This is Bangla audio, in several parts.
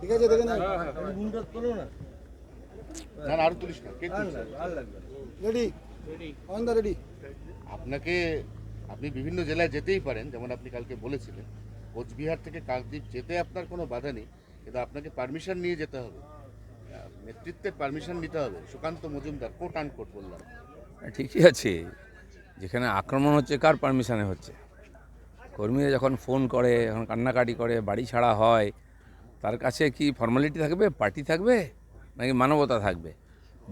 ঠিক আছে, দেখে না আরো তুলিস না, কে তুলছে? Ready on the ready. আপনাকে, আপনি বিভিন্ন জেলায় যেতেই পারেন, যেমন আপনি কালকে বলেছিলেন কোচবিহার থেকে কাকদ্বীপ যেতে আপনার কোনো বাধা নেই, কিন্তু আপনাকে পারমিশন নিয়ে যেতে হবে, নেতৃত্বের পারমিশন নিতে হবে। সুকান্ত মজুমদার কোট আন কোট বললাম। ঠিকই আছে, যেখানে আক্রমণ হচ্ছে কার পারমিশনে হচ্ছে? কর্মীরা যখন ফোন করে, যখন কান্নাকাটি করে, বাড়ি ছাড়া হয়, তার কাছে কি ফর্মালিটি থাকবে, পার্টি থাকবে, নাকি মানবতা থাকবে?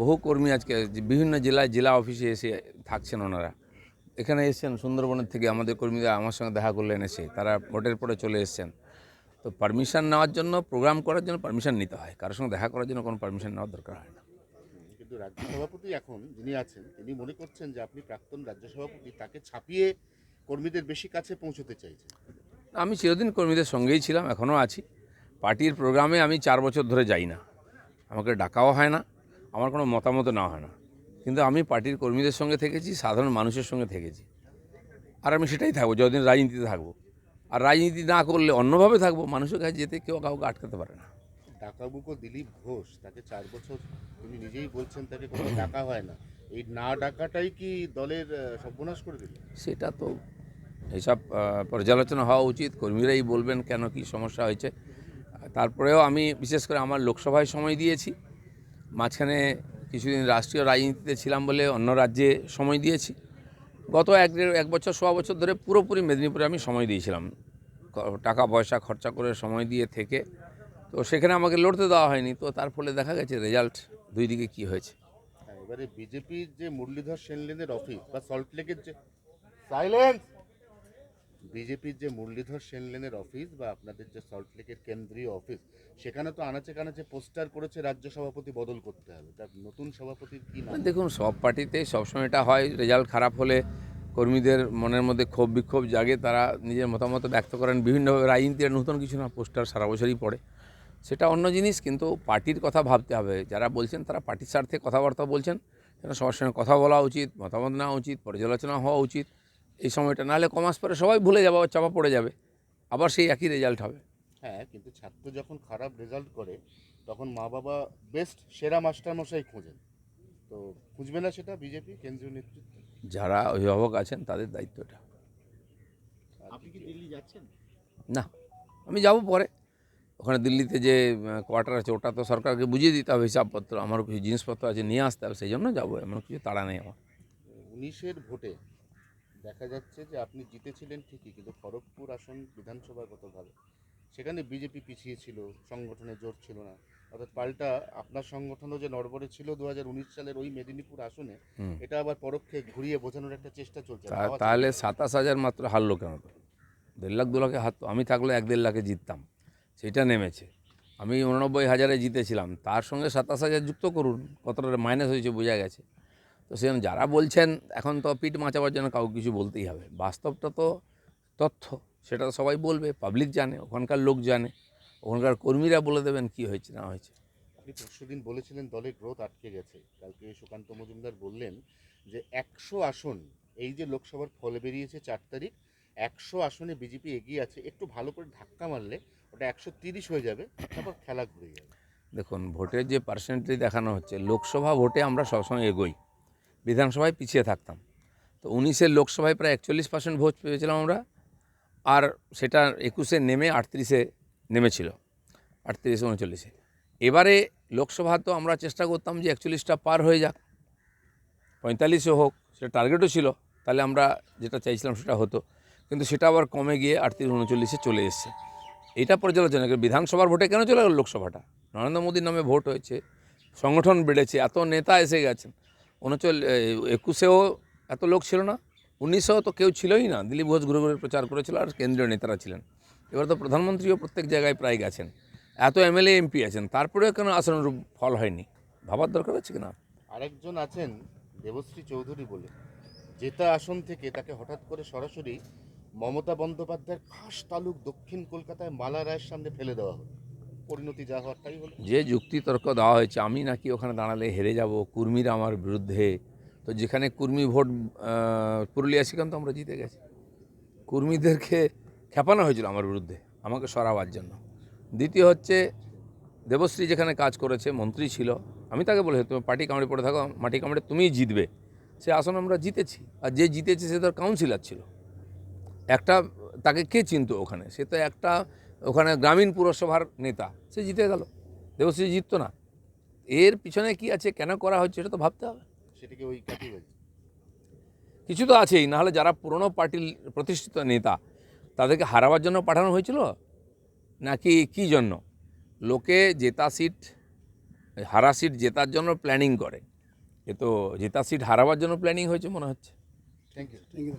বহু কর্মী আজকে বিভিন্ন জেলায় জেলা অফিসে এসে থাকছেন, ওনারা এখানে এসছেন সুন্দরবনের থেকে, আমাদের কর্মীরা আমার সঙ্গে দেখা করলেন এসে, তারা ভোটের পরে চলে এসছেন। তো পারমিশন নেওয়ার জন্য, প্রোগ্রাম করার জন্য পারমিশন নিতে হয়, কারোর সঙ্গে দেখা করার জন্য কোনো পারমিশন নেওয়ার দরকার হয় না। কিন্তু রাজ্য সভাপতি এখন যিনি আছেন, তিনি মনে করছেন যে আপনি প্রাক্তন রাজ্য সভাপতি, তাকে ছাপিয়ে কর্মীদের বেশি কাছে পৌঁছতে চাইছেন। আমি চিরদিন কর্মীদের সঙ্গেই ছিলাম, এখনও আছি। পার্টির প্রোগ্রামে আমি 4 বছর ধরে যাই না, আমাকে ডাকাও হয় না, আমার কোনো মতামত নেওয়া হয় না, কিন্তু আমি পার্টির কর্মীদের সঙ্গে থেকেছি, সাধারণ মানুষের সঙ্গে থেকেছি, আর আমি সেটাই থাকবো যতদিন রাজনীতিতে থাকবো। আর রাজনীতি না করলে অন্যভাবে থাকবো, মানুষের কাছে যেতে কেউ কাউকে আটকাতে পারে না। ডাকাবুকো দিলীপ ঘোষ, তাকে 4 বছর তিনি নিজেই বলছেন তাকে কোনো ডাকা হয় না, এই না ডাকাটাই কি দলের সর্বনাশ করে দিল? সেটা তো এসব পর্যালোচনা হওয়া উচিত, কর্মীরাই বলবেন কেন কি সমস্যা হয়েছে। তারপরেও আমি বিশেষ করে আমার লোকসভায় সময় দিয়েছি, মাঝখানে কিছুদিন রাষ্ট্রীয় রাজনীতিতে ছিলাম বলে অন্য রাজ্যে সময় দিয়েছি। গত এক বছর সোয়া বছর ধরে পুরোপুরি মেদিনীপুরে আমি সময় দিয়েছিলাম, টাকা পয়সা খরচা করে সময় দিয়ে থেকে। তো সেখানে আমাকে লড়তে দেওয়া হয়নি, তো তার ফলে দেখা গেছে রেজাল্ট দুই দিকে কী হয়েছে। এবারে বিজেপির যে মুরলীধর সেনলেনের অফিস বা সল্টলেকের যে সাইলেন্স, বিজেপির যে মুরলীধর সেনলেনের অফিস বা আপনাদের যে সল্টলেকের কেন্দ্রীয় অফিস, সেখানে তো আনাচে কানাচে পোস্টার করেছে রাজ্য সভাপতি বদল করতে হবে, তার নতুন সভাপতির কি নাম? দেখুন, সব পার্টিতে সবসময় এটা হয়, রেজাল্ট খারাপ হলে কর্মীদের মনের মধ্যে ক্ষোভ বিক্ষোভ জাগে, তারা নিজের মতামত ব্যক্ত করেন বিভিন্নভাবে। রাজনীতির নতুন কিছু না, পোস্টার সারা বছরই পড়ে, সেটা অন্য জিনিস। কিন্তু পার্টির কথা ভাবতে হবে, যারা বলছেন তারা পার্টির স্বার্থে কথাবার্তা বলছেন, সেটা সবার সঙ্গে কথা বলা উচিত, মতামত নেওয়া উচিত, পর্যালোচনা হওয়া উচিত এই সময়টা। নাহলে কমাস পরে সবাই ভুলে যাবে, চাপা পড়ে যাবে, আবার সেই একই রেজাল্ট হবে। হ্যাঁ, কিন্তু ছাত্র যখন খারাপ রেজাল্ট করে তখন মা বাবা বেস্ট সেরা মাস্টারমশাই খোঁজেন, তো খুঁজবে না সেটা বিজেপি কেন্দ্রীয় নেতৃত্ব? যারা অভিভাবক আছেন তাদের দায়িত্বটা। আপনি কি দিল্লি যাচ্ছেন? না, আমি যাব পরে। ওখানে দিল্লিতে যে কোয়ার্টার আছে ওটা তো সরকারকে বুঝিয়ে দিতে হবে, হিসাবপত্র, আমারও কিছু জিনিসপত্র আছে নিয়ে আসতে হবে, সেই জন্য যাবো, এমন কিছু তাড়া নেই আমার। 19-এর ভোটে দেখা যাচ্ছে যে আপনি জিতেছিলেন ঠিকই, কিন্তু খড়গপুর আসন বিধানসভাগতভাবে সেখানে বিজেপি পিছিয়ে ছিল, সংগঠনের জোর ছিল না, অর্থাৎ পাল্টা আপনার সংগঠনও যে নড়বড়ে ছিল 2019 সালের ওই মেদিনীপুর আসনে, এটা আবার পরোক্ষে ঘুরিয়ে বোঝানোর একটা চেষ্টা চলছে। তাহলে 27,000 মাত্র হারলো কেন? তো 1.5 লাখ 2 লাখে হারতো, আমি থাকলে 1-1.5 লাখে জিততাম, সেইটা নেমেছে। আমি 89,000-এ জিতেছিলাম, তার সঙ্গে 27,000 যুক্ত করুন, কতটা মাইনাস হয়েছে বোঝা গেছে। তো সেরকম যারা বলছেন, এখন তো পিঠ মাচাবার জন্য কাউকে কিছু বলতেই হবে, বাস্তবটা তো তথ্য, সেটা তো সবাই বলবে, পাবলিক জানে, ওখানকার লোক জানে, ওখানকার কর্মীরা বলে দেবেন কি হয়েছে না হয়েছে। আপনি পরশুদিন বলেছিলেন দলের গ্রোথ আটকে গেছে, কালকে সুকান্ত মজুমদার বললেন যে 100 আসন, এই যে লোকসভার ফল বেরিয়েছে 4 তারিখ, 100 আসনে বিজেপি এগিয়ে আছে, একটু ভালো করে ধাক্কা মারলে ওটা 130 হয়ে যাবে, তারপর খেলা ঘুরে যাবে। দেখুন, ভোটের যে পার্সেন্টেজ দেখানো হচ্ছে, লোকসভা ভোটে আমরা সবসময় এগোই, বিধানসভায় পিছিয়ে থাকতাম। তো 19-এর লোকসভায় প্রায় 41% ভোট পেয়েছিলাম আমরা, আর সেটা 21-এ নেমে 38-এ নেমেছিল, 38-39-এ। এবারে লোকসভা তো আমরা চেষ্টা করতাম যে 41টা পার হয়ে যাক, 45-এ হোক, সেটা টার্গেটও ছিল, তাহলে আমরা যেটা চাইছিলাম সেটা হতো। কিন্তু সেটা আবার কমে গিয়ে 38-39-এ চলে এসছে। এটা পর্যালোচনা করে বিধানসভার ভোটে কেন চলে গেল লোকসভাটা? নরেন্দ্র মোদীর নামে ভোট হয়েছে, সংগঠন বেড়েছে, এত নেতা এসে গেছেন। 21-এও এত লোক ছিল না, 19-এও তো কেউ ছিলই না, দিলীপ ঘোষ ঘুরে ঘুরে প্রচার করেছিল, আর কেন্দ্রীয় নেতারা ছিলেন। এবার তো প্রধানমন্ত্রীও প্রত্যেক জায়গায় প্রায় গেছেন, এত এমএলএ এমপি আছেন, তারপরেও কেন আশানুরূপ ফল হয়নি? ভাবার দরকার আছে কিনা। আরেকজন আছেন দেবশ্রী চৌধুরী বলে, জেতা আসন থেকে তাকে হঠাৎ করে সরাসরি মমতা বন্দ্যোপাধ্যায়ের খাস তালুক দক্ষিণ কলকাতায় মালা রায়ের সামনে ফেলে দেওয়া হলো, পরিণতি যা হওয়ার তাই হলো। যে যুক্তিতর্ক দেওয়া হয়েছে, আমি নাকি ওখানে দাঁড়ালে হেরে যাব, কুর্মীরা আমার বিরুদ্ধে, তো যেখানে কুর্মী ভোট, পুরুলিয়া সেখানে তো আমরা জিতে গেছি। কুর্মীদেরকে খেপানো হয়েছিল আমার বিরুদ্ধে, আমাকে সরাবার জন্য। দ্বিতীয় হচ্ছে দেবশ্রী যেখানে কাজ করেছে, মন্ত্রী ছিল, আমি তাকে বলেছি তুমি পার্টি কামড়ে পড়ে থাকো, মাটি কামড়ে তুমিই জিতবে। সে আসন আমরা জিতেছি, আর যে জিতেছে সে তো কাউন্সিলর ছিল। একটা তাকে কে চিনত ওখানে? সে তো একটা ওখানে গ্রামীণ পুরসভার নেতা, সে জিতে গেল, দেবশ্রী জিততো না। এর পিছনে কি আছে, কেন করা হচ্ছে, এটা তো ভাবতে হবে। সেটাকে ওই কাটিবাজি। কিছু তো আছেই, নাহলে যারা পুরনো পার্টির প্রতিষ্ঠিত নেতা তাদেরকে হারাবার জন্য পাঠানো হয়েছিল নাকি কী জন্য? লোকে জেতা সিট, হারা সিট জেতার জন্য প্ল্যানিং করে, এ তো জেতা সিট হারাবার জন্য প্ল্যানিং হয়েছে মনে হচ্ছে। Thank you. Thank you.